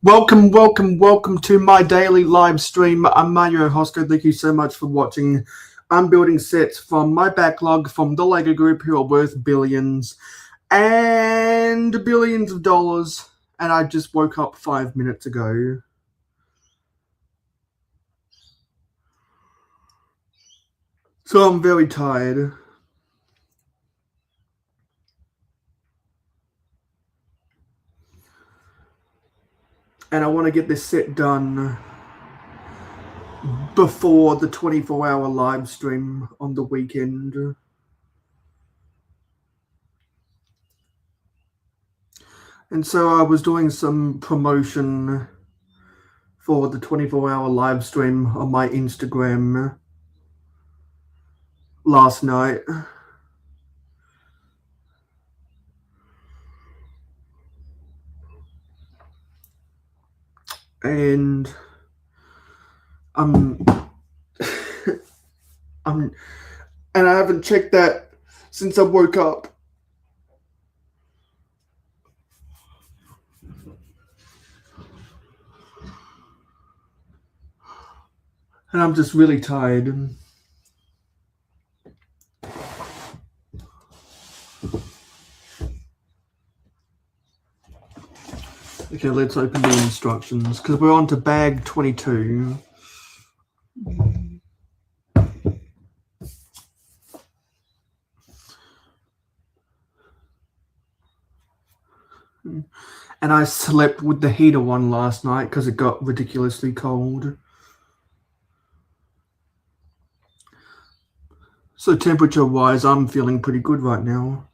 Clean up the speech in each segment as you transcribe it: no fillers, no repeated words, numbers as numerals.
Welcome to my daily live stream. I'm mayohosko. Thank you so much for watching. I'm building sets from my backlog from the Lego Group who are worth billions and billions of dollars. And I just woke up 5 minutes ago. So I'm very tired. And I want to get this set done before the 24-hour live stream on the weekend. And so I was doing some promotion for the 24-hour live stream on my Instagram last night. And and I haven't checked that since I woke up. And I'm just really tired. Okay, let's open the instructions because we're on to bag 22. And I slept with the heater on last night because it got ridiculously cold. So temperature-wise, I'm feeling pretty good right now.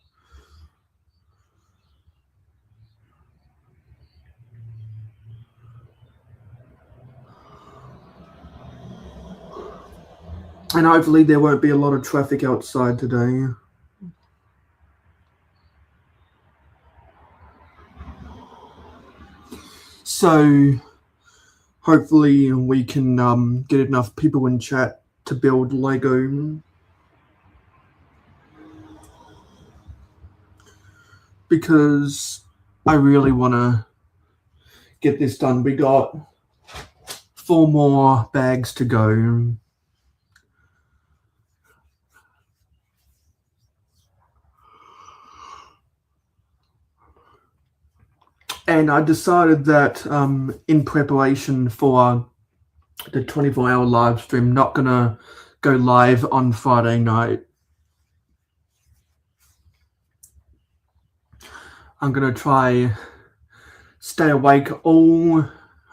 And hopefully there won't be a lot of traffic outside today. So hopefully we can get enough people in chat to build Lego. Because I really want to get this done. We got 4 more bags to go. And I decided that in preparation for the 24-hour live stream, not going to go live on Friday night. I'm going to try stay awake all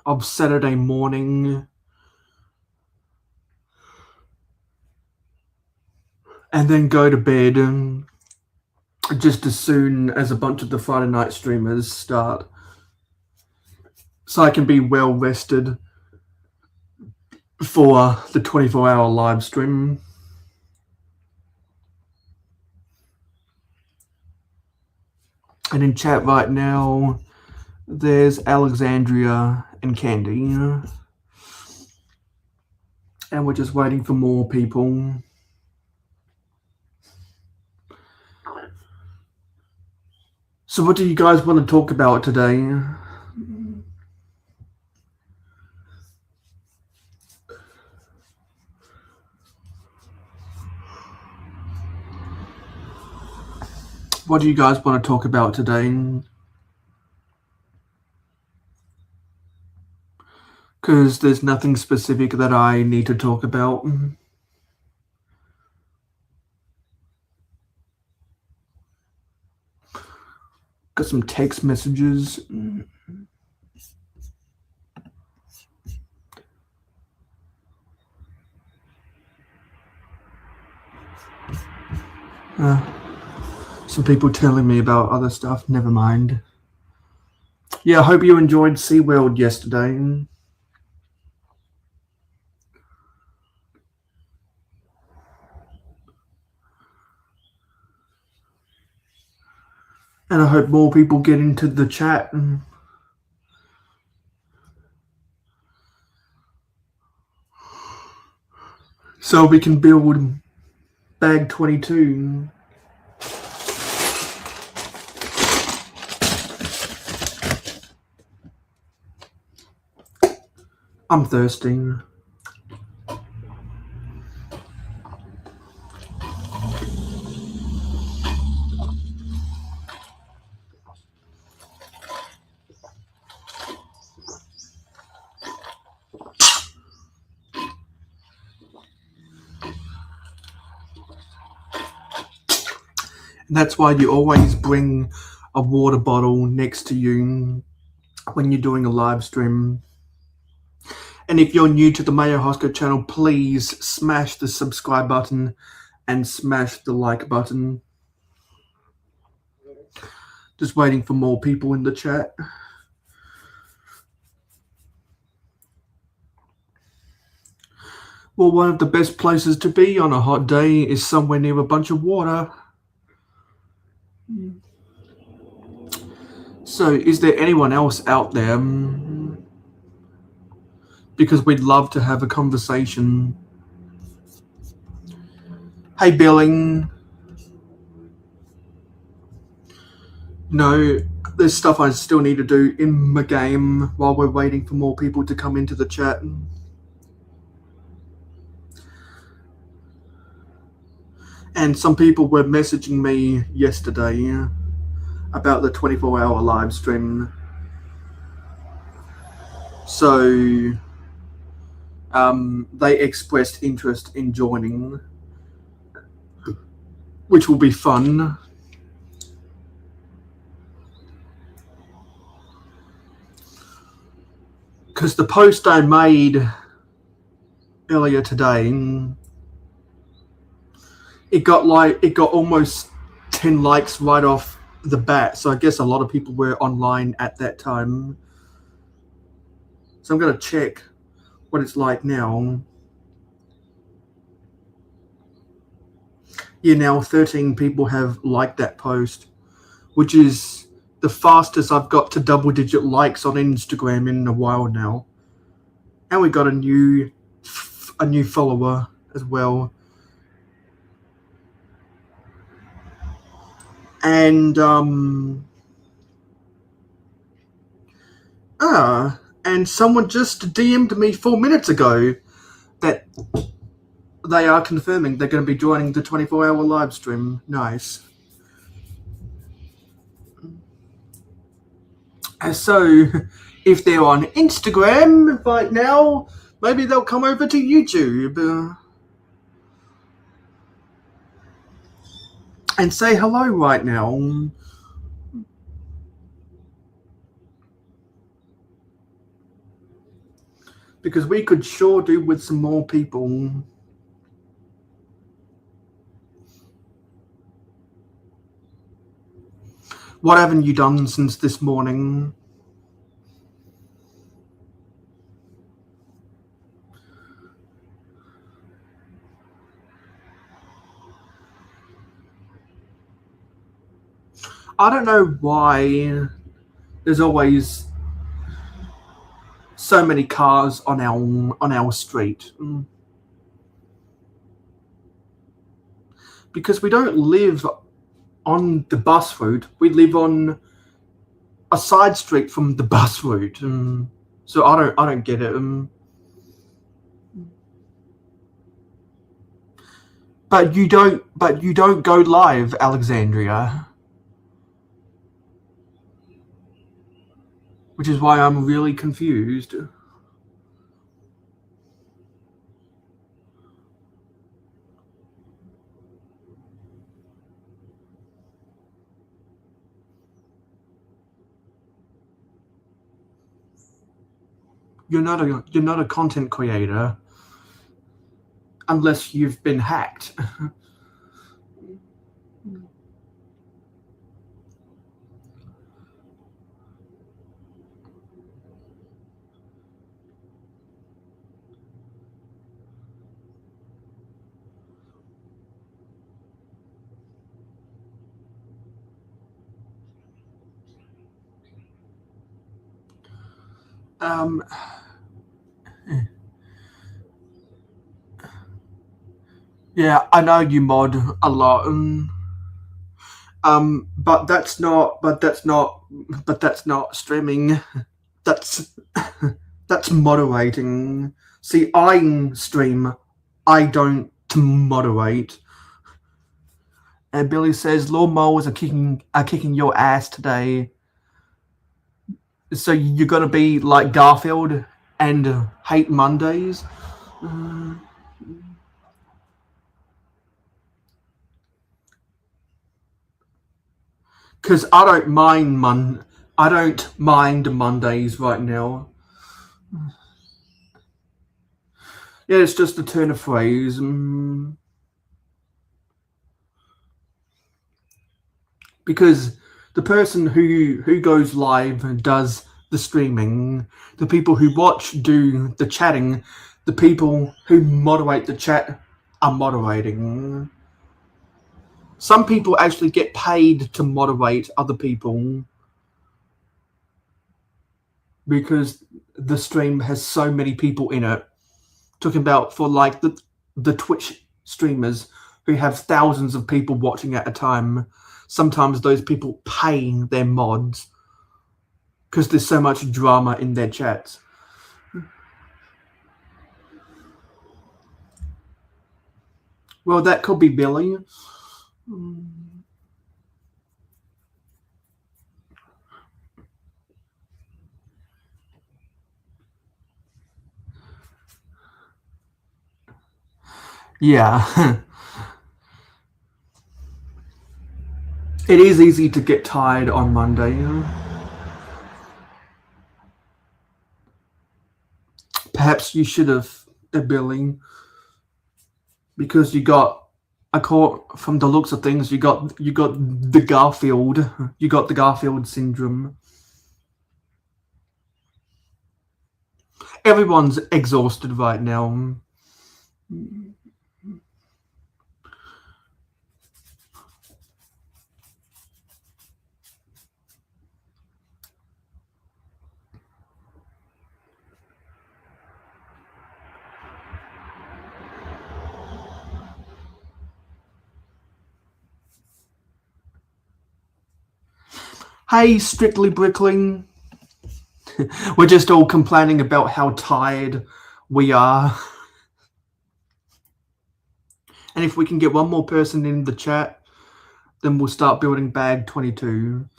of Saturday morning and then go to bed just as soon as a bunch of the Friday night streamers start. So I can be well rested for the 24-hour live stream. And in chat right now, there's Alexandria and Candy. And we're just waiting for more people. So what do you guys want to talk about today? What do you guys want to talk about today? Because there's nothing specific that I need to talk about. Got some text messages. Some people telling me about other stuff. Never mind. Yeah, I hope you enjoyed SeaWorld yesterday. And I hope more people get into the chat. So we can build bag 22. I'm thirsty. That's why you always bring a water bottle next to you when you're doing a live stream. And if you're new to the mayohosko channel, please smash the subscribe button and smash the like button. Just waiting for more people in the chat. Well, one of the best places to be on a hot day is somewhere near a bunch of water. So, is there anyone else out there? Because we'd love to have a conversation. Hey, Billing. No, there's stuff I still need to do in my game while we're waiting for more people to come into the chat. And some people were messaging me yesterday about the 24-hour live stream. So they expressed interest in joining, which will be fun. Because the post I made earlier today, it got almost 10 likes right off the bat. So I guess a lot of people were online at that time. So I'm going to check what it's like now. Yeah, now 13 people have liked that post, which is the fastest I've got to double-digit likes on Instagram in a while now. And we got a new follower as well. And and someone just DM'd me 4 minutes ago that they are confirming they're going to be joining the 24-hour live stream. Nice. So if they're on Instagram right now, maybe they'll come over to YouTube and say hello right now. Because we could sure do with some more people. What haven't you done since this morning? I don't know why there's always so many cars on our street. Because we don't live on the bus route, we live on a side street from the bus route. So I don't get it. But you don't go live, Alexandria. Which is why I'm really confused. You're not a content creator unless you've been hacked. Yeah, I know you mod a lot. But that's not streaming. That's That's moderating. See, I stream. I don't moderate. And Billy says, lawnmowers are kicking your ass today. So you're gonna be like Garfield and hate Mondays? Because I don't mind Mondays right now. Yeah, it's just a turn of phrase. Because the person who goes live and does the streaming, the people who watch do the chatting, the people who moderate the chat are moderating. Some people actually get paid to moderate other people because the stream has so many people in it. Talking about for like the Twitch streamers who have thousands of people watching at a time. Sometimes those people pay their mods because there's so much drama in their chats. Well, that could be Billy. Yeah. It is easy to get tired on Monday. Perhaps you should have, Billy, because you got, from the looks of things, you got the Garfield syndrome. Everyone's exhausted right now. Hey, Strictly Brickling. We're just all complaining about how tired we are. And if we can get one more person in the chat, then we'll start building bag 22.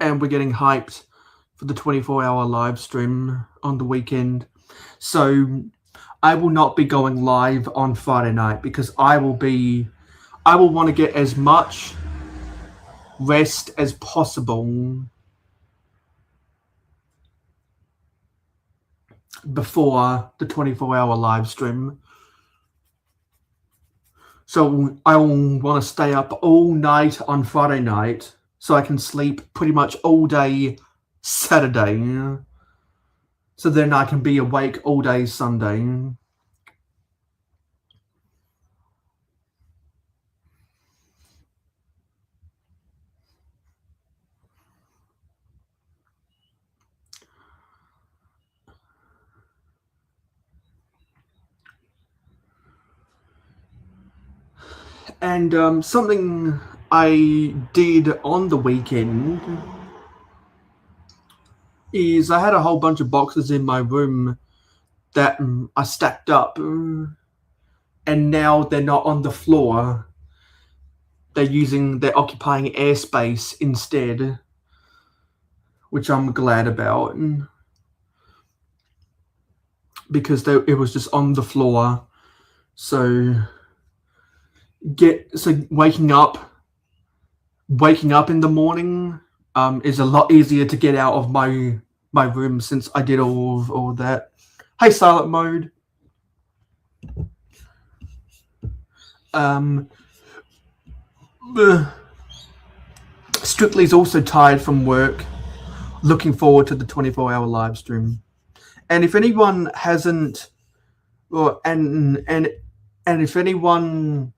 And we're getting hyped for the 24-hour live stream on the weekend. So I will not be going live on Friday night because I will want to get as much rest as possible before the 24-hour live stream. So I will want to stay up all night on Friday night so I can sleep pretty much all day Saturday. So then I can be awake all day Sunday. And something I did on the weekend is I had a whole bunch of boxes in my room that I stacked up, and now they're not on the floor. They're occupying airspace instead, which I'm glad about, because it was just on the floor. So waking up in the morning is a lot easier to get out of my room since I did all that. Hey, Silent Mode. Strictly's also tired from work, looking forward to the 24-hour live stream. And if anyone hasn't, well, and if anyone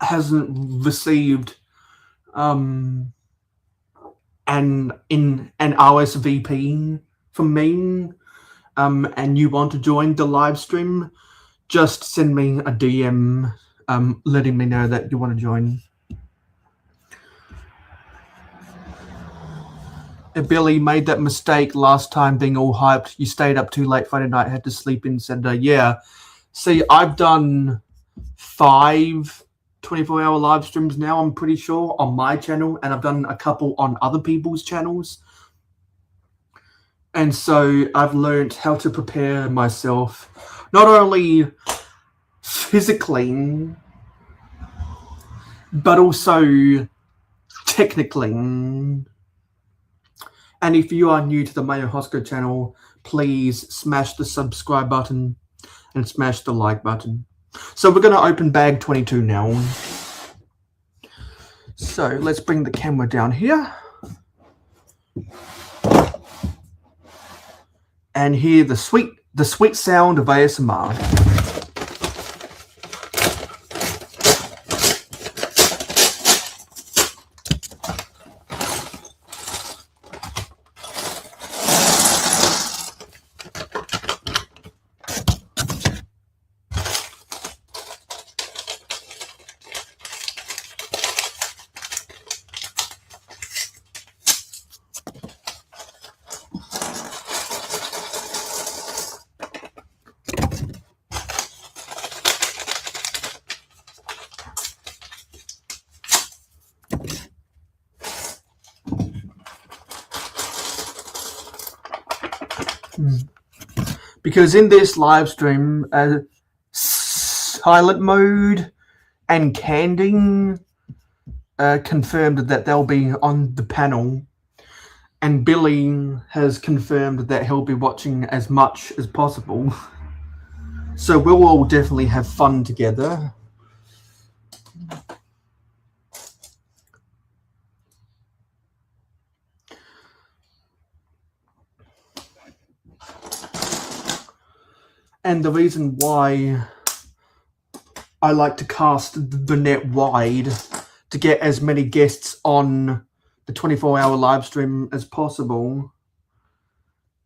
hasn't received an RSVP from me, and you want to join the live stream, just send me a DM letting me know that you want to join. Billy made that mistake last time being all hyped. You stayed up too late Friday night, had to sleep in Saturday. Yeah. See, I've done 5 24-hour live streams now, I'm pretty sure, on my channel, and I've done a couple on other people's channels. And so I've learned how to prepare myself, not only physically, but also technically. And if you are new to the mayohosko channel, please smash the subscribe button and smash the like button. So we're going to open bag 22 now. So let's bring the camera down here and hear the sweet sound of ASMR. Because in this live stream, silent mode and Candy confirmed that they'll be on the panel, and Billy has confirmed that he'll be watching as much as possible. So we'll all definitely have fun together. And the reason why I like to cast the net wide to get as many guests on the 24-hour live stream as possible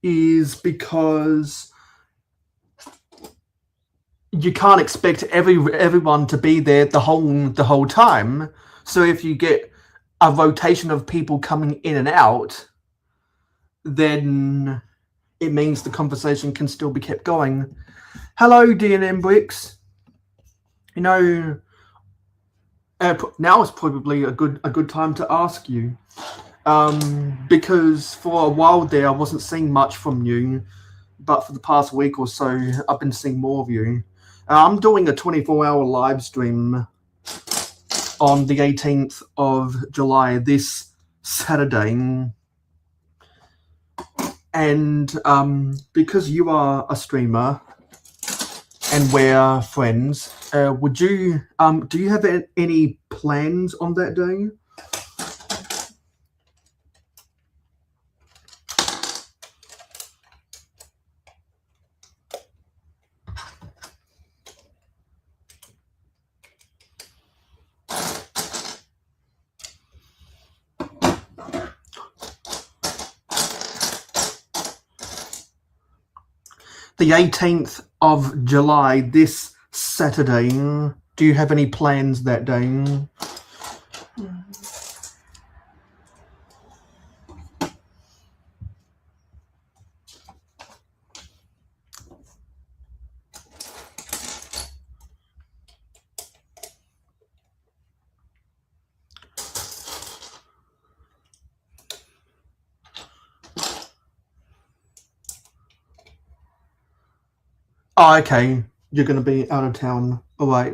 is because you can't expect everyone to be there the whole time. So if you get a rotation of people coming in and out, then it means the conversation can still be kept going. Hello, D&M Bricks. You know, now is probably a good time to ask you, because for a while there I wasn't seeing much from you, but for the past week or so I've been seeing more of you. I'm doing a 24-hour live stream on the 18th of July, this Saturday. And because you are a streamer and we're friends, would you do you have any plans on that day? The 18th of July, this Saturday. Do you have any plans that day? Oh, okay. You're going to be out of town. All right.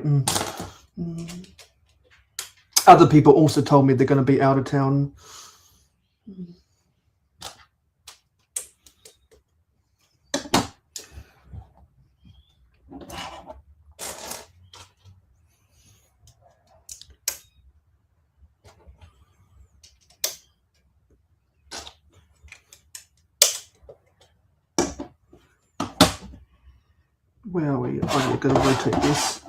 Other people also told me they're going to be out of town. Where are we? Oh, we're going to rotate this.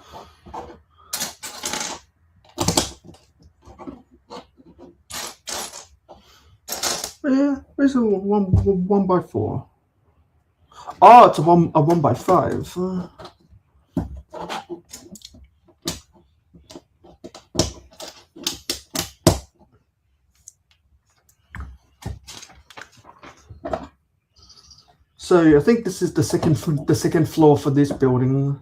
Where's a 1x4? Oh, it's a 1x5. So I think this is the second floor for this building.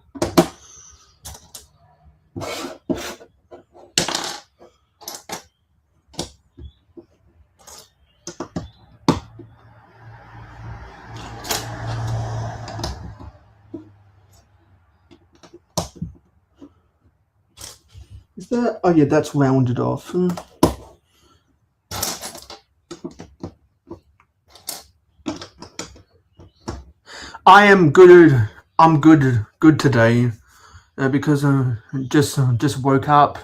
Is that? Oh yeah, that's rounded off. I am good. I'm good today, because I just woke up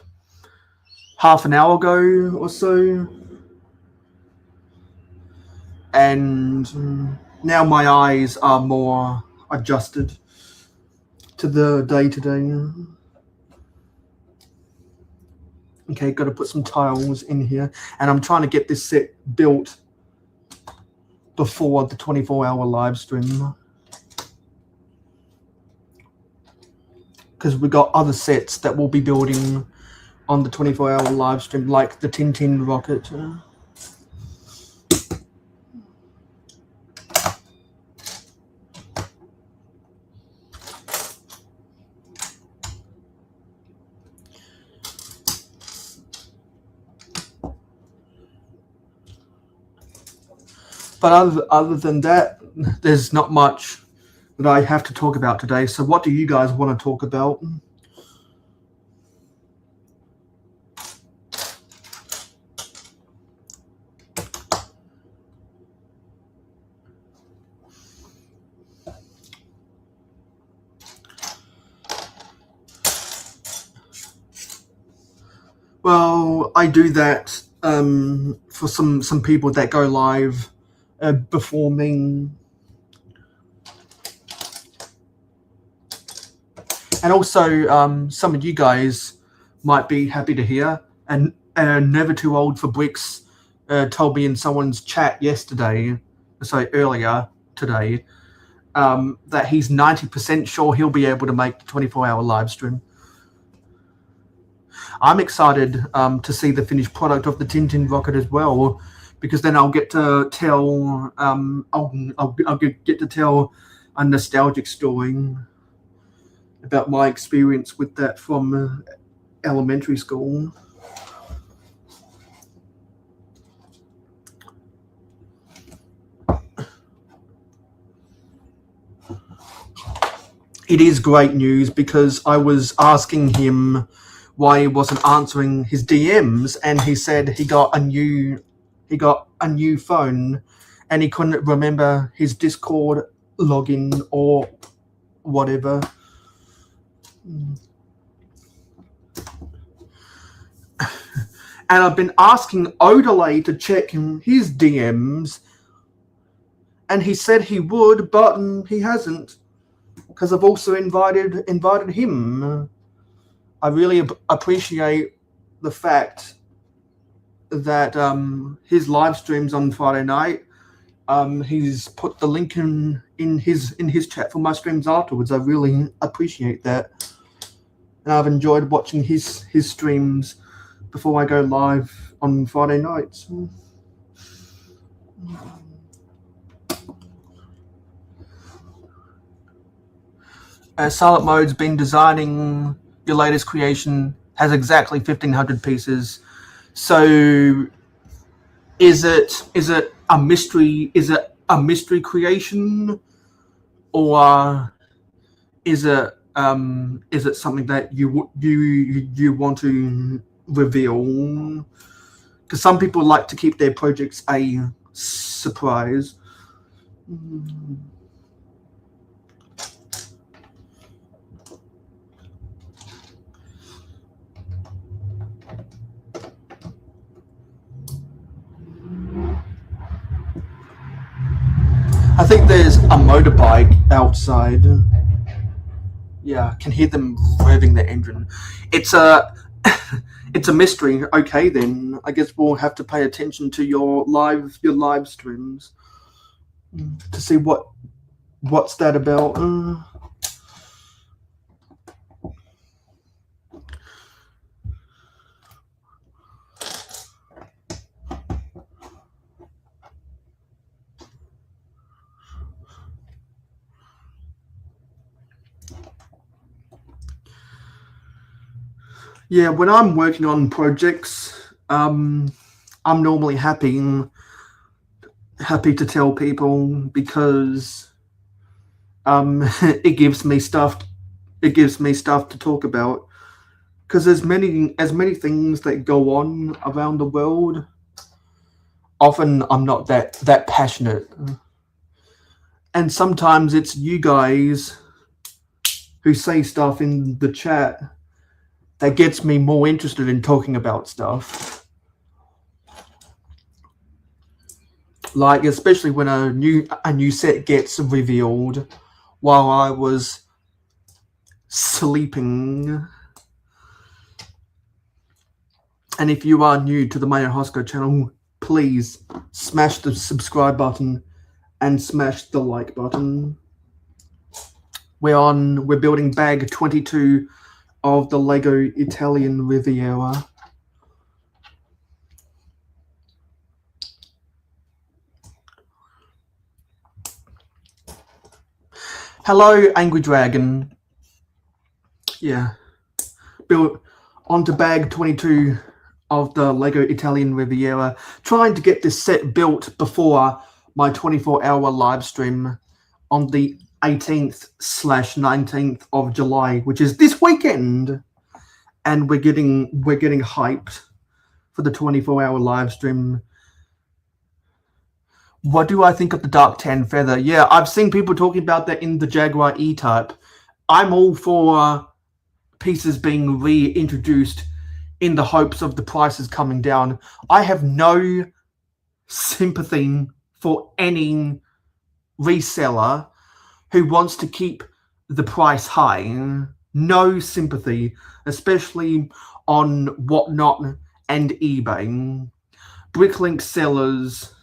half an hour ago or so, and now my eyes are more adjusted to the day today. Okay, got to put some tiles in here, and I'm trying to get this set built before the 24-hour live stream, because we got other sets that we'll be building on the 24-hour live stream, like the Tintin rocket. But other than that, there's not much that I have to talk about today. So what do you guys want to talk about? Well, I do that for some people that go live before me. And also, some of you guys might be happy to hear, and Never Too Old for Bricks told me in someone's chat earlier today, that he's 90% sure he'll be able to make the 24-hour live stream. I'm excited to see the finished product of the Tintin rocket as well, because then I'll get to tell I'll get to tell a nostalgic story about my experience with that from elementary school. It is great news, because I was asking him why he wasn't answering his DMs, and he said he got a new phone and he couldn't remember his Discord login or whatever. And I've been asking Odelay to check his DMs, and he said he would, but he hasn't, because I've also invited him. I really appreciate the fact that his live streams on Friday night, he's put the link in his chat for my streams afterwards. I really appreciate that, and I've enjoyed watching his streams before I go live on Friday nights. Silent Mode's been designing your latest creation, has exactly 1,500 pieces. So is it a mystery? Is it a mystery creation, or is it something that you want to reveal? Because some people like to keep their projects a surprise. I think there's a motorbike outside. Yeah, I can hear them revving the engine. It's a mystery. Okay, then I guess we'll have to pay attention to your live streams to see what's that about. Yeah, when I'm working on projects, I'm normally happy to tell people because it gives me stuff. It gives me stuff to talk about because there's many things that go on around the world. Often I'm not that passionate, and sometimes it's you guys who say stuff in the chat that gets me more interested in talking about stuff. Like especially when a new set gets revealed while I was sleeping. And if you are new to the mayohosko channel, please smash the subscribe button and smash the like button. We're building bag 22 of the Lego Italian Riviera. Hello, Angry Dragon. Yeah. Built onto bag 22 of the Lego Italian Riviera, trying to get this set built before my 24-hour live stream on the 18th/19th of July, which is this weekend. And we're getting hyped for the 24-hour live stream. What do I think of the Dark Tan feather? Yeah, I've seen people talking about that in the Jaguar E-Type. I'm all for pieces being reintroduced in the hopes of the prices coming down. I have no sympathy for any reseller who wants to keep the price high. No sympathy, especially on Whatnot and eBay. Bricklink sellers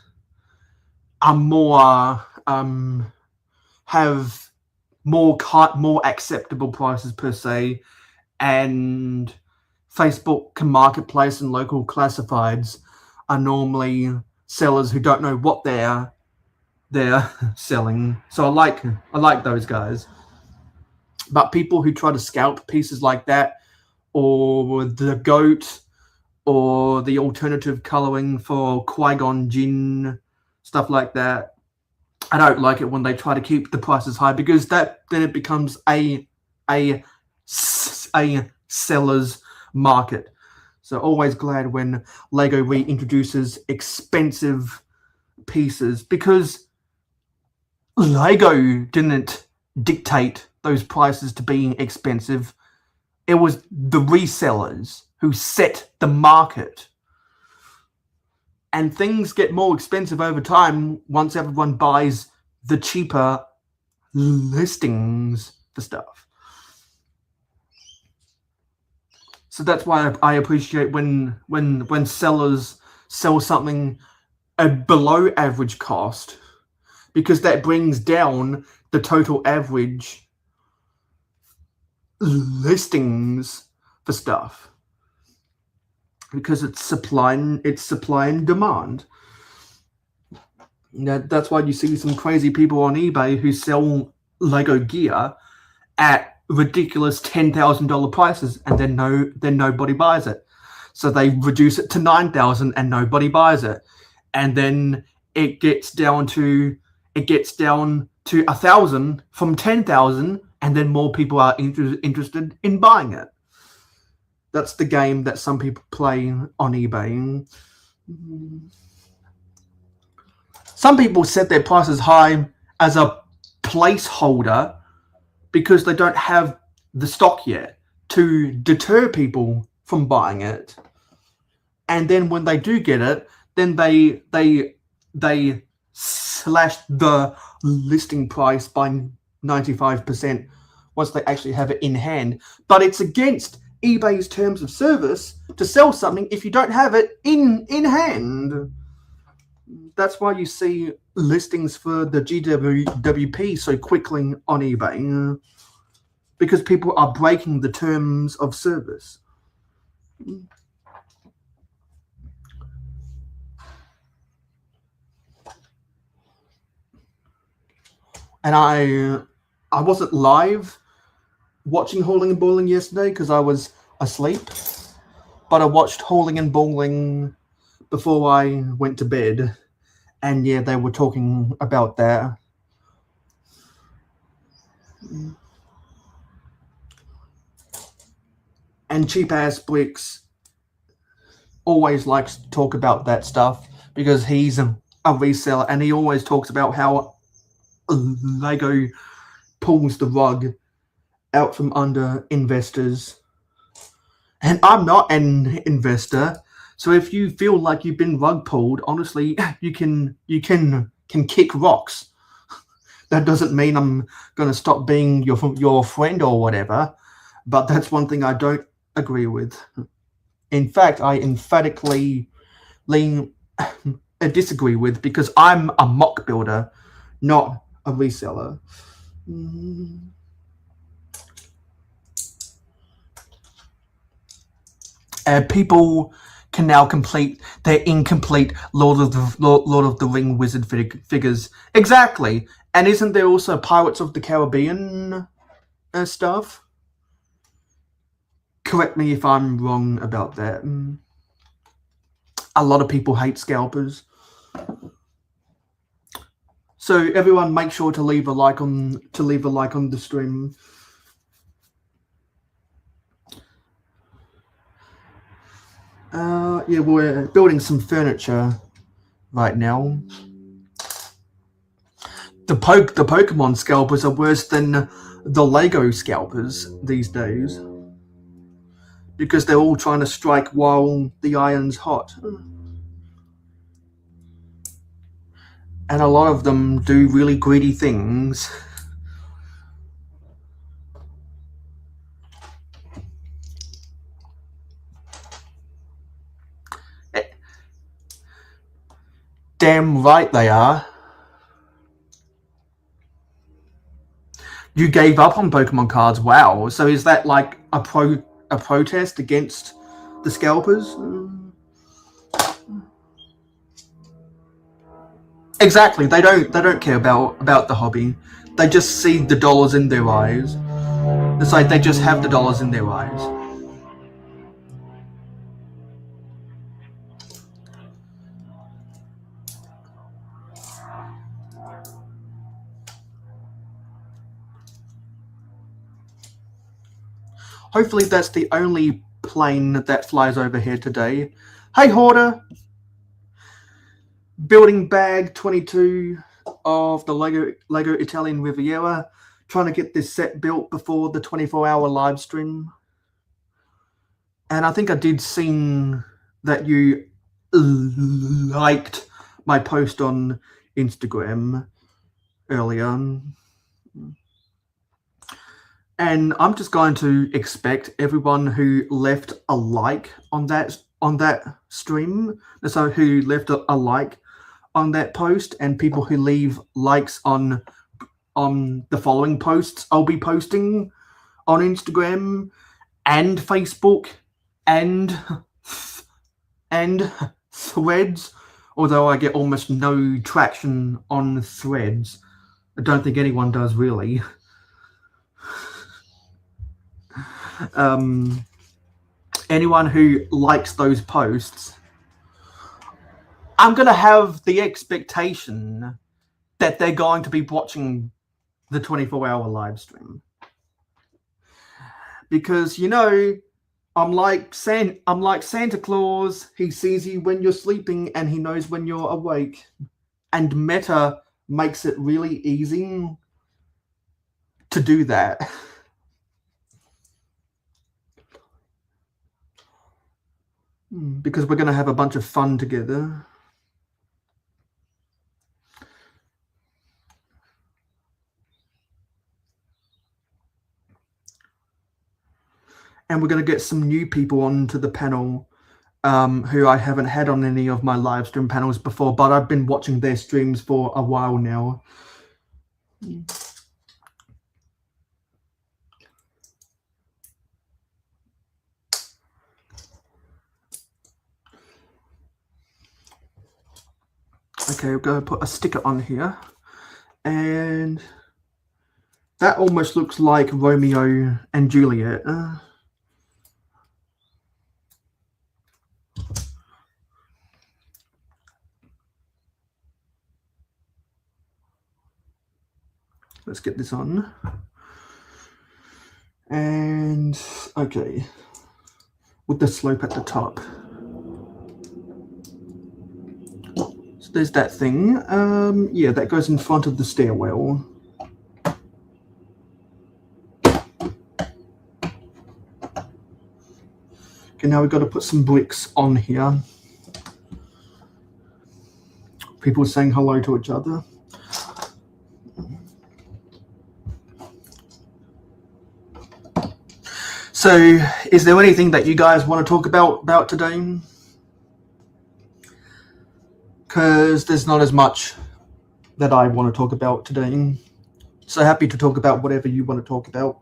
are more have more acceptable prices per se, and Facebook Marketplace and local classifieds are normally sellers who don't know what they're selling. So I like those guys. But people who try to scalp pieces like that, or the goat, or the alternative coloring for Qui-Gon Jinn, stuff like that, I don't like it when they try to keep the prices high, because then it becomes a seller's market. So always glad when Lego reintroduces expensive pieces, because Lego didn't dictate those prices to being expensive. It was the resellers who set the market. And things get more expensive over time once everyone buys the cheaper listings for stuff. So that's why I appreciate when sellers sell something at below average cost, because that brings down the total average listings for stuff, because it's supply and demand. That's why you see some crazy people on eBay who sell Lego gear at ridiculous $10,000 prices, and then nobody buys it. So they reduce it to $9,000 and nobody buys it, and then it gets down to $1,000 from $10,000, and then more people are interested in buying it. That's the game that some people play on eBay. Some people set their prices high as a placeholder because they don't have the stock yet, to deter people from buying it. And then when they do get it, then they slash the listing price by 95% once they actually have it in hand. But it's against eBay's terms of service to sell something if you don't have it in hand. That's why you see listings for the GWP so quickly on eBay, because people are breaking the terms of service. And I wasn't live watching Hauling and Boiling yesterday because I was asleep. but I watched Hauling and Bowling before I went to bed, and yeah, they were talking about that. And Cheap Ass Bricks always likes to talk about that stuff because he's a reseller, and he always talks about how Lego pulls the rug out from under investors. And I'm not an investor, so if you feel like you've been rug pulled, honestly, you can kick rocks. That doesn't mean I'm gonna stop being your friend or whatever, but that's one thing I don't agree with. In fact, I emphatically disagree with, because I'm a mock builder, not a reseller. People can now complete their incomplete Lord of the Ring wizard figures. Exactly. And isn't there also Pirates of the Caribbean stuff? Correct me if I'm wrong about that. A lot of people hate scalpers. So everyone, make sure to leave a like on the stream. Yeah, we're building some furniture right now. The Pokemon scalpers are worse than the Lego scalpers these days, because they're all trying to strike while the iron's hot. And a lot of them do really greedy things. Damn right they are. You gave up on Pokemon cards. Wow. So is that like a protest against the scalpers? Exactly. They don't care about the hobby. They just see the dollars in their eyes. It's like they just have the dollars in their eyes. Hopefully that's the only plane that flies overhead today. Hey, Hoarder! Building bag 22 of the Lego Italian Riviera. Trying to get this set built before the 24-hour live stream. And I think I did see that you liked my post on Instagram earlier. And I'm just going to expect everyone who left a like on that stream, so who left a like on that post, and people who leave likes on the following posts I'll be posting on Instagram and Facebook and Threads, although I get almost no traction on Threads. I don't think anyone does really. Anyone who likes those posts, I'm going to have the expectation that they're going to be watching the 24-hour live stream. Because, you know, I'm like Santa Claus. He sees you when you're sleeping and he knows when you're awake. And Meta makes it really easy to do that. Because we're going to have a bunch of fun together. And we're going to get some new people onto the panel who I haven't had on any of my live stream panels before, but I've been watching their streams for a while now. Okay, we're going to put a sticker on here. And that almost looks like Romeo and Juliet. Let's get this on. And okay, with the slope at the top. So there's that thing. Yeah, that goes in front of the stairwell. Okay, now we've got to put some bricks on here. People saying hello to each other. So, is there anything that you guys want to talk about today? Because there's not as much that I want to talk about today. So happy to talk about whatever you want to talk about.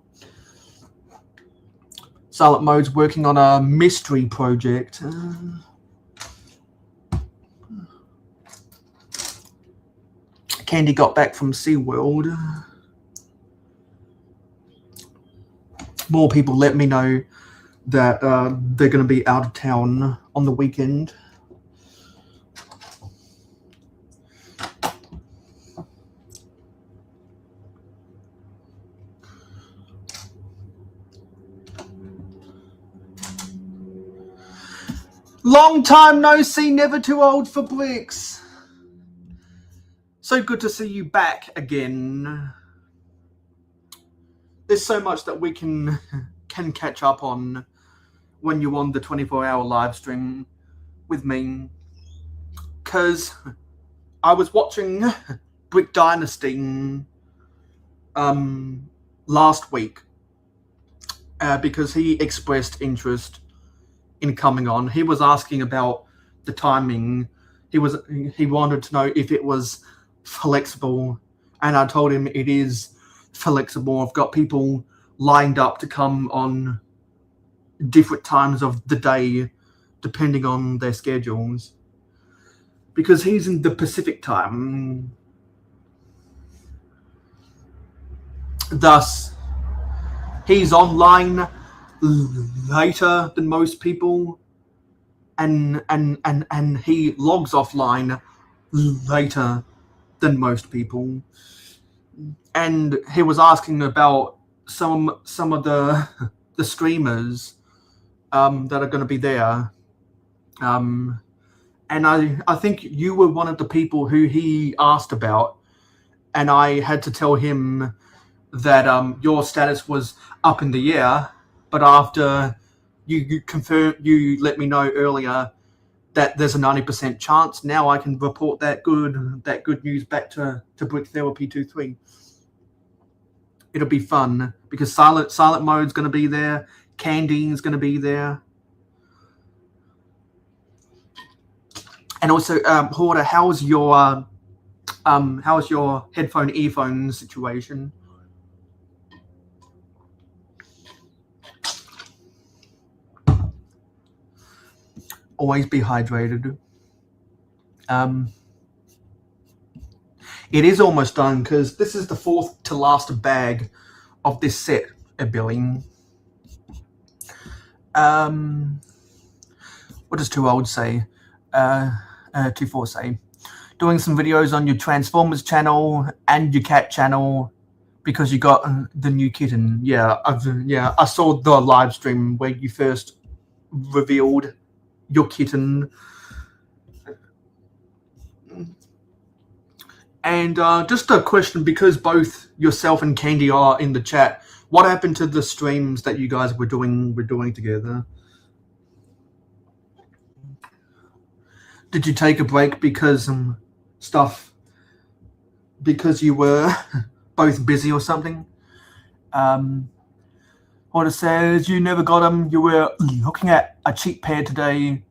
Silent Mode's working on a mystery project. Candy got back from SeaWorld. More people let me know that they're going to be out of town on the weekend. Long time no see, never too old for bricks. So good to see you back again. There's so much that we can catch up on when you're on the 24-hour live stream with me. Because I was watching Brick Dynasty last week because he expressed interest in coming on. He was asking about the timing. He wanted to know if it was flexible, and I told him it is flexible. I've got people lined up to come on different times of the day depending on their schedules, because he's in the Pacific time. Thus, he's online later than most people, and he logs offline later than most people. And he was asking about some of the streamers that are going to be there, and I think you were one of the people who he asked about, and I had to tell him that your status was up in the air. But after you let me know earlier that there's a 90% chance, now I can report that good news back to Brick Therapy 23. It'll be fun because Silent Mode's going to be there, Candy's going to be there, and also Hoarder, how's your earphone situation? Always be hydrated. It is almost done because this is the fourth to last bag of this set of billing. What does 2 old say? 24 say? Doing some videos on your Transformers channel and your cat channel because you got the new kitten. Yeah, I saw the live stream where you first revealed your kitten. And just a question, because both yourself and Candy are in the chat, what happened to the streams that you guys were doing together? Did you take a break because because you were both busy or something? What it says, you never got them. You were looking at a cheap pair today,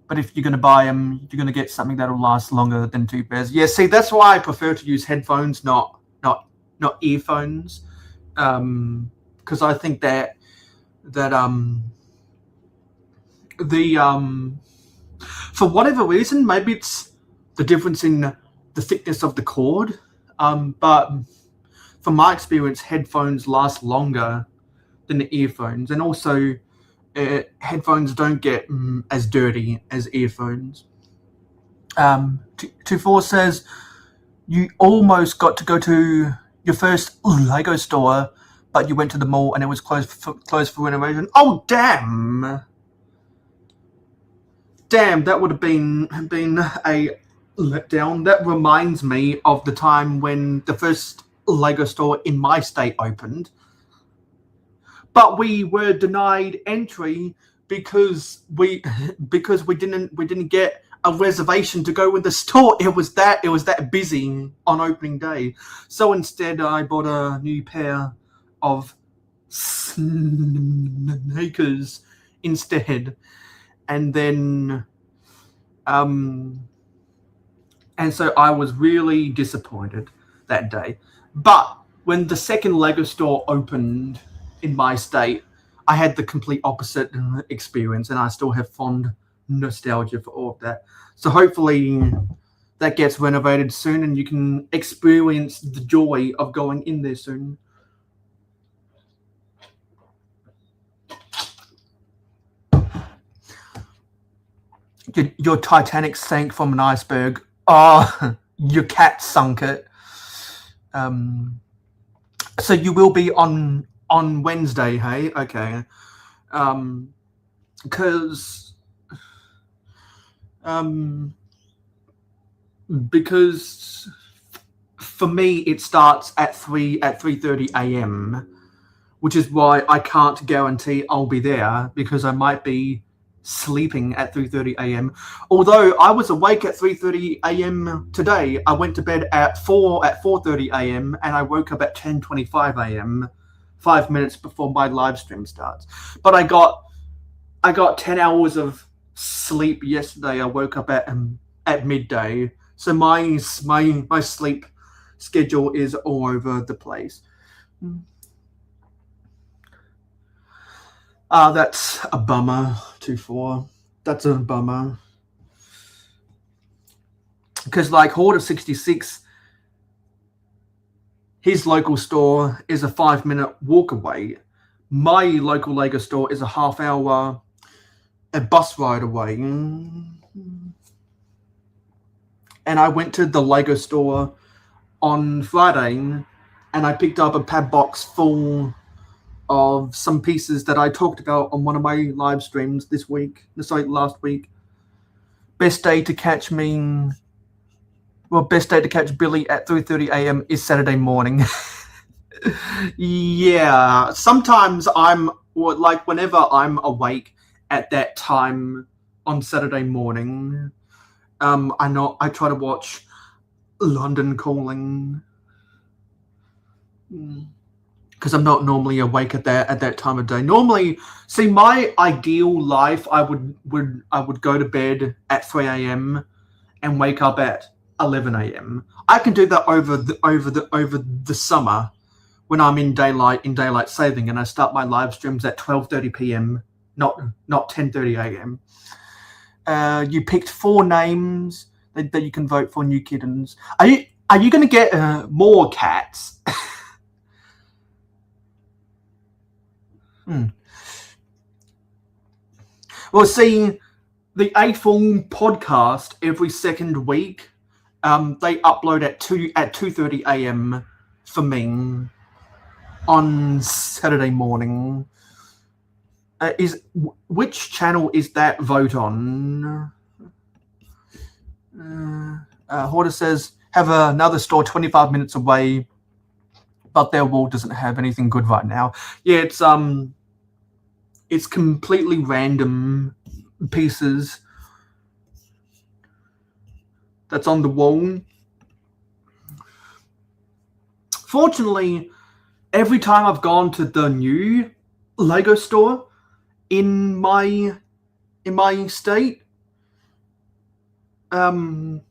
but if you're going to buy them, you're going to get something that'll last longer than 2 pairs. Yeah, see, that's why I prefer to use headphones, not earphones, because I think that for whatever reason, maybe it's the difference in the thickness of the cord, but from my experience, headphones last longer than the earphones, and also headphones don't get as dirty as earphones. 24 says you almost got to go to your first Lego store, but you went to the mall and it was closed for renovation. Oh damn! Damn, that would have been a letdown. That reminds me of the time when the first Lego store in my state opened, but we were denied entry because we didn't get a reservation to go in the store. It was that busy on opening day. So instead, I bought a new pair of sneakers instead, and then and so I was really disappointed that day. But when the second Lego store opened in my state, I had the complete opposite experience, and I still have fond nostalgia for all of that. So hopefully that gets renovated soon and you can experience the joy of going in there soon. Your Titanic sank from an iceberg. Oh, your cat sunk it. So you will be on Wednesday, hey? Okay. Because for me it starts at 3:30 a.m., which is why I can't guarantee I'll be there, because I might be sleeping at 3:30 a.m. Although I was awake at 3:30 a.m. today. I went to bed at 4:30 a.m. and I woke up at 10:25 a.m. 5 minutes before my live stream starts. But I got 10 hours of sleep yesterday. I woke up at midday. So my sleep schedule is all over the place. That's a bummer, 2-4. That's a bummer. Because like Hoarder 66, his local store is a 5-minute walk away. My local Lego store is a half-hour bus ride away. And I went to the Lego store on Friday and I picked up a pad box full of some pieces that I talked about on one of my live streams last week. Best day to catch Billy at 3:30 a.m. is Saturday morning. Yeah, sometimes whenever I'm awake at that time on Saturday morning, I try to watch London Calling. Because I'm not normally awake at that time of day. Normally, see, my ideal life, I would go to bed at 3 a.m. and wake up at 11 a.m. I can do that over the summer when I'm in daylight saving, and I start my live streams at 12:30 p.m. not 10:30 a.m. You picked 4 names that you can vote for. New kittens. Are you going to get more cats? Well, see, the A-Form podcast every second week, they upload at 2:30 a.m. for me on Saturday morning. Which channel is that vote on? Hoarder says, have another store 25 minutes away, but their wall doesn't have anything good right now. Yeah, it's completely random pieces that's on the wall. Fortunately, every time I've gone to the new Lego store in my state, there's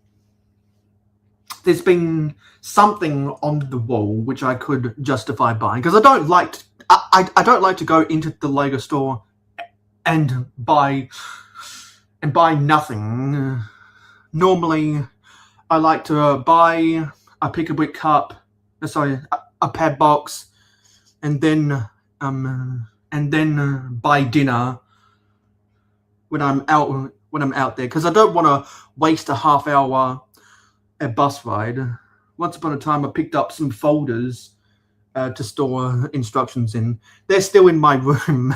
been something on the wall which I could justify buying, because I don't like to go into the Lego store and buy nothing. Normally, I like to buy a Pick-a-Brick cup, a pad box, and then buy dinner when I'm out there, because I don't want to waste a half-hour bus ride once upon a time, I picked up some folders to store instructions in. They're still in my room.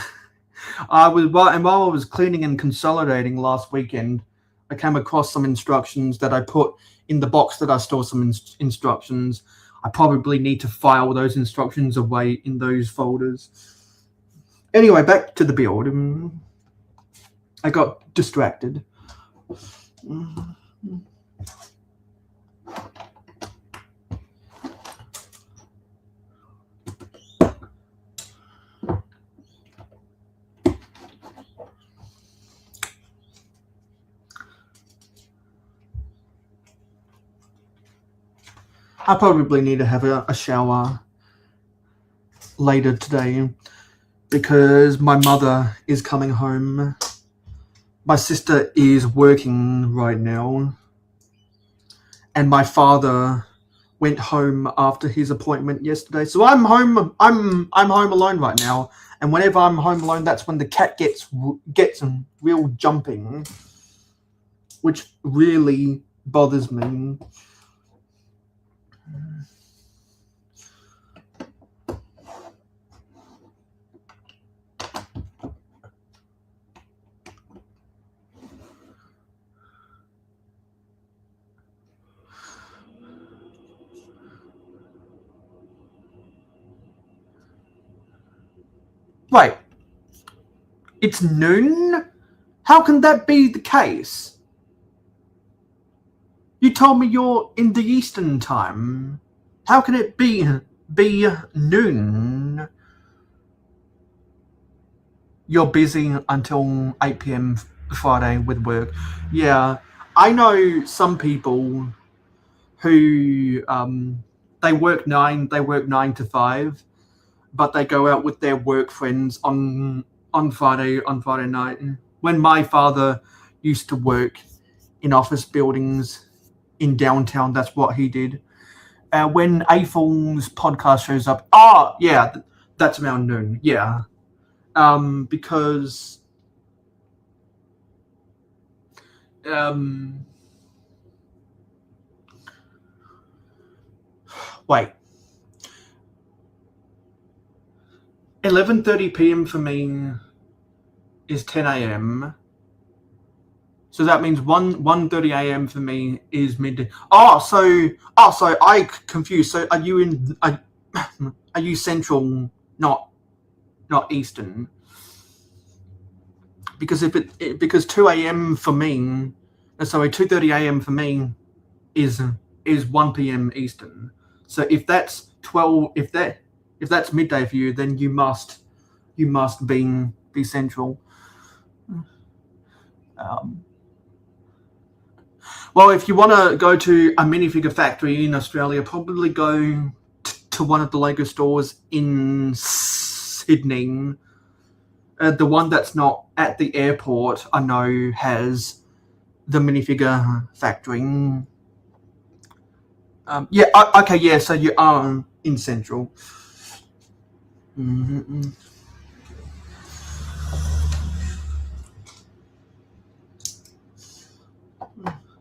While I was cleaning and consolidating last weekend, I came across some instructions that I put in the box that I store some instructions. I probably need to file those instructions away in those folders. Anyway, back to the build. I got distracted. I probably need to have a shower later today because my mother is coming home. My sister is working right now, and my father went home after his appointment yesterday. So I'm home. I'm home alone right now, and whenever I'm home alone, that's when the cat gets real jumping, which really bothers me. Wait, it's noon? How can that be the case? You told me you're in the Eastern time. How can it be noon? You're busy until 8 p.m. Friday with work. Yeah, I know some people who they work 9 to 5, but they go out with their work friends on Friday night. When my father used to work in office buildings in downtown, that's what he did. When Aphel's podcast shows up, yeah, that's around noon. Yeah, because wait, 11:30 p.m. for me is 10 a.m. So that means 1:30 a.m. for me is midday. So I confused. So are you in? Are you Central, not Eastern? Because because 2 a.m. for me, sorry, 2:30 a.m. for me is 1 p.m. Eastern. So if that's 12, if that's midday for you, then you must be Central. Well, if you want to go to a minifigure factory in Australia, probably go to one of the Lego stores in Sydney. The one that's not at the airport, I know, has the minifigure factory. Yeah, okay, yeah, so you are in Central. Mm-hmm.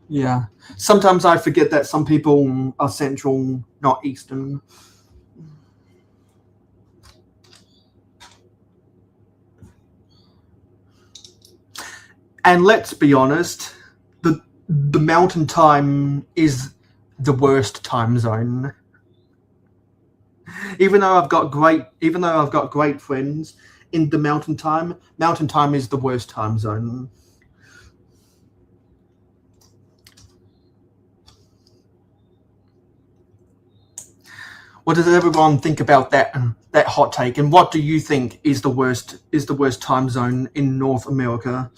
Yeah, sometimes I forget that some people are Central, not Eastern. And let's be honest, the Mountain Time is the worst time zone. Even though I've got great friends in the Mountain Time is the worst time zone. What does everyone think about that hot take? And what do you think is the worst time zone in North America?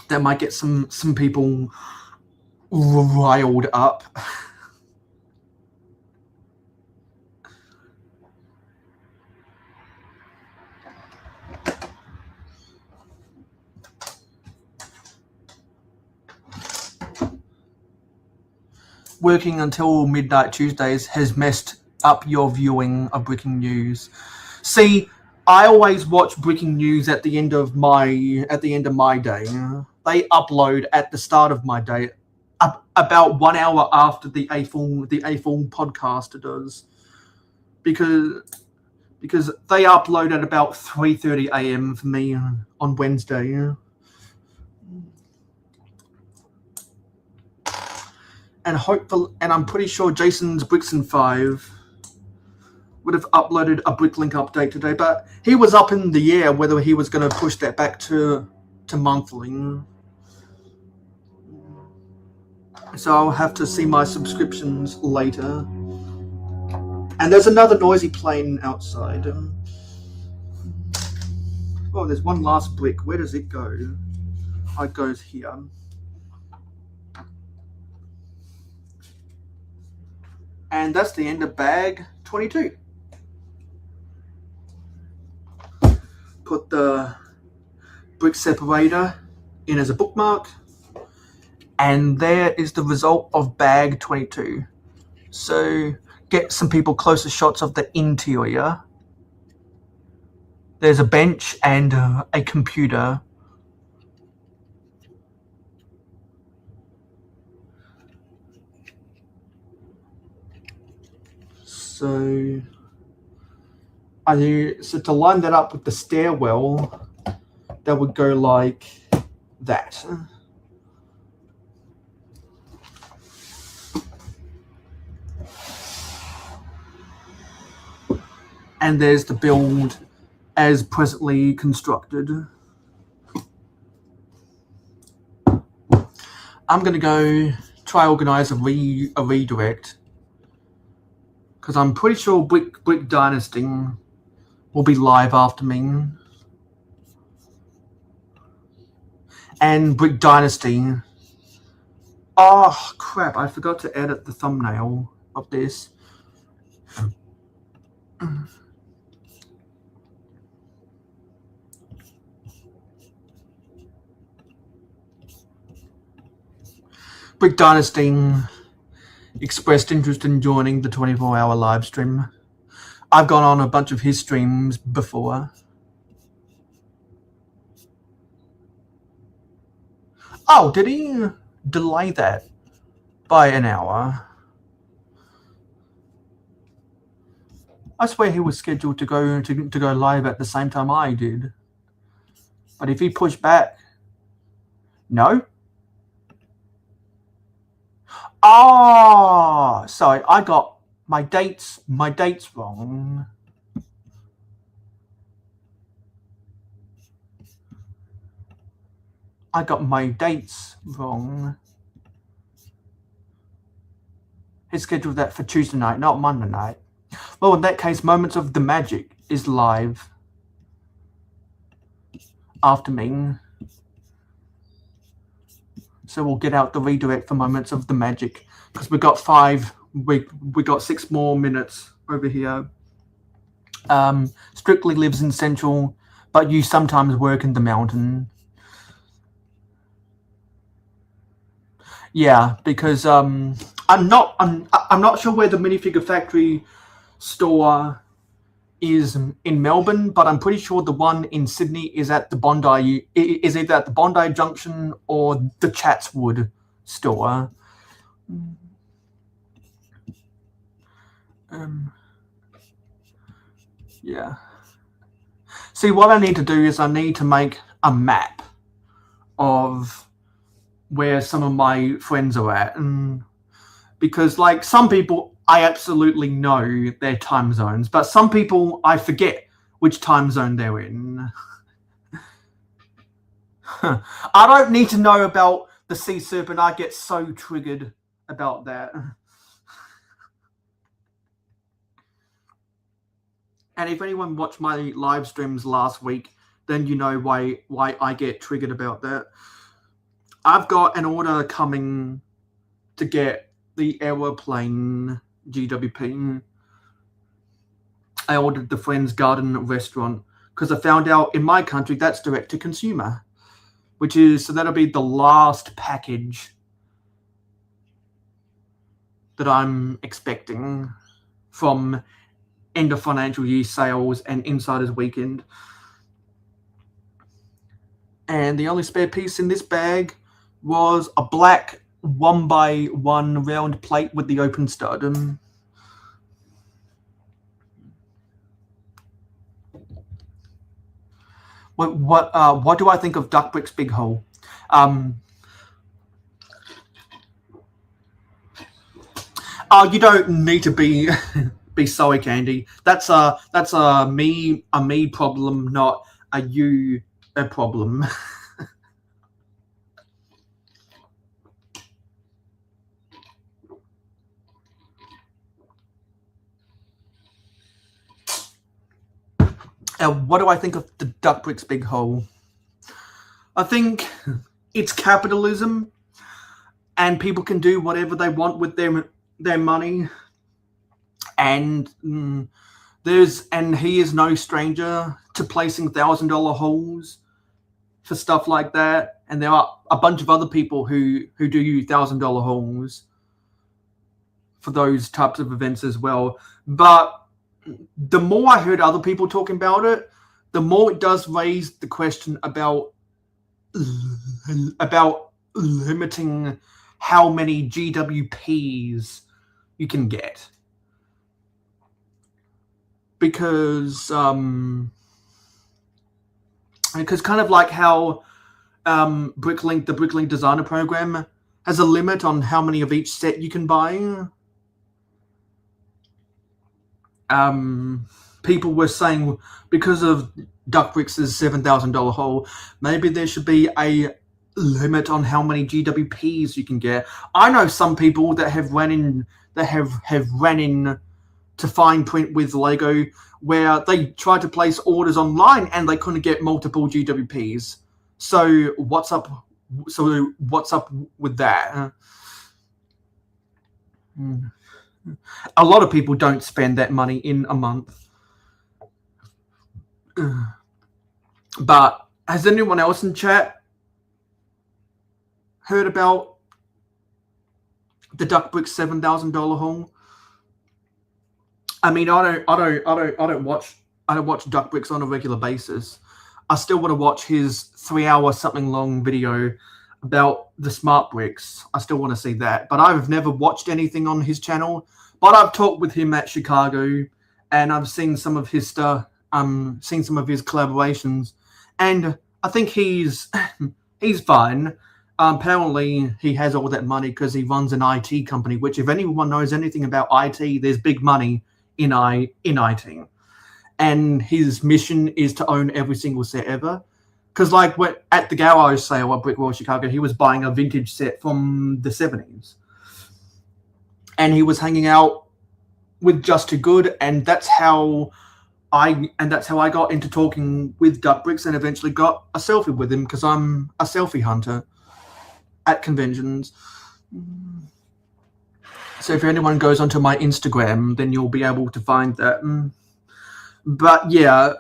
That might get some people riled up. working until midnight Tuesdays has messed up your viewing of breaking news. See, I always watch breaking news at the end of my day. They upload at the start of my day, about 1 hour after the A4 podcast does, because they upload at about 3:30 a.m. for me on Wednesday. And I'm pretty sure Jason's Bricks and 5 would have uploaded a Bricklink update today, but he was up in the air whether he was going to push that back to monthly. So I'll have to see my subscriptions later. And there's another noisy plane outside. Oh, there's one last brick. Where does it go? Oh, it goes here. And that's the end of bag 22. Put the brick separator in as a bookmark. And there is the result of bag 22. So get some people closer shots of the interior. There's a bench and a computer. So to line that up with the stairwell, that would go like that. And there's the build as presently constructed. I'm going to go try organize a redirect, because I'm pretty sure Brick Dynasty will be live after me. And Brick Dynasty... Oh, crap, I forgot to edit the thumbnail of this. Brick Dynasty expressed interest in joining the 24-hour live stream. I've gone on a bunch of his streams before. Oh, did he delay that by an hour? I swear he was scheduled to go live at the same time I did. But if he pushed back... No? Oh, sorry, I got my dates wrong. I got my dates wrong. He scheduled that for Tuesday night, not Monday night. Well, in that case, Moments of the Magic is live after me. So we'll get out the redirect for Moments of the Magic, because we got we got 6 more minutes over here. Strictly lives in Central, but you sometimes work in the mountain. Yeah, because I'm not sure where the minifigure factory store is in Melbourne, but I'm pretty sure the one in Sydney is at the Bondi, is either at the Bondi Junction or the Chatswood store. Yeah. See, what I need to do is I need to make a map of where some of my friends are at, and because like some people I absolutely know their time zones, but some people I forget which time zone they're in. I don't need to know about the sea serpent. I get so triggered about that. And if anyone watched my live streams last week, then you know why I get triggered about that. I've got an order coming to get the aeroplane GWP. I ordered the Friends Garden restaurant because I found out in my country that's direct to consumer, so that'll be the last package that I'm expecting from end of financial year sales and Insiders Weekend. And the only spare piece in this bag was a black 1x1 round plate with the open stud. What do I think of Duckbrick's big hole? You don't need to be sorry, Candy. That's a me problem, not a you problem. What do I think of the Duckbrick's big hole? I think it's capitalism, and people can do whatever they want with their money. And he is no stranger to placing $1,000 holes for stuff like that. And there are a bunch of other people who do $1,000 holes for those types of events as well. But the more I heard other people talking about it, the more it does raise the question about limiting how many GWPs you can get. Because kind of like how the Bricklink Designer Program has a limit on how many of each set you can buy. People were saying because of Duckbrick's $7,000 hole, maybe there should be a limit on how many GWPs you can get. I know some people that have ran in to fine print with Lego where they tried to place orders online and they couldn't get multiple GWPs. So what's up with that? A lot of people don't spend that money in a month. But has anyone else in chat heard about the Duckbrick $7,000 haul? I mean, I don't watch Duckbricks on a regular basis. I still want to watch his 3-hour something long video about the smart bricks. I still want to see that, but I've never watched anything on his channel. But I've talked with him at Chicago, and I've seen some of his stuff. Seen some of his collaborations, and I think he's fine. Apparently, he has all that money because he runs an IT company. Which, if anyone knows anything about IT, there's big money in IT, and his mission is to own every single set ever. Because, like, at the garage sale at Brick World Chicago, he was buying a vintage set from the 70s, and he was hanging out with Just Too Good, and that's how I got into talking with Duckbricks and eventually got a selfie with him because I'm a selfie hunter at conventions. So if anyone goes onto my Instagram, then you'll be able to find that. But yeah,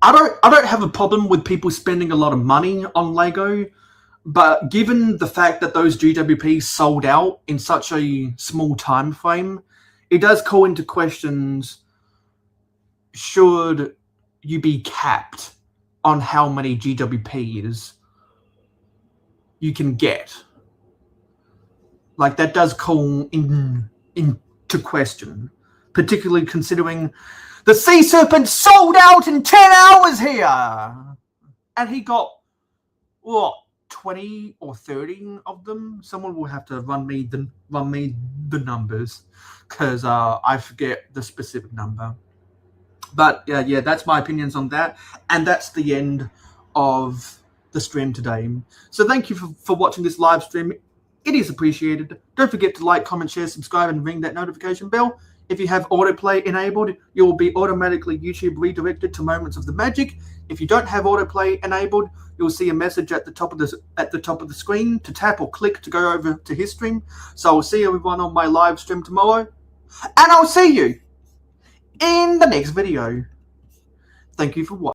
I don't have a problem with people spending a lot of money on Lego, but given the fact that those GWPs sold out in such a small time frame, it does call into questions, should you be capped on how many GWPs you can get? Like, that does call into question, particularly considering the Sea Serpent sold out in 10 hours here, and he got what, 20 or 30 of them? Someone will have to run me the numbers because I forget the specific number. But yeah, that's my opinions on that, and that's the end of the stream today. So thank you for watching this live stream. It is appreciated. Don't forget to like, comment, share, subscribe, and ring that notification bell. If you have autoplay enabled, you will be automatically YouTube redirected to Moments of the Magic. If you don't have autoplay enabled, you'll see a message at the top of the screen to tap or click to go over to his stream. So I'll see everyone on my live stream tomorrow, and I'll see you in the next video. Thank you for watching.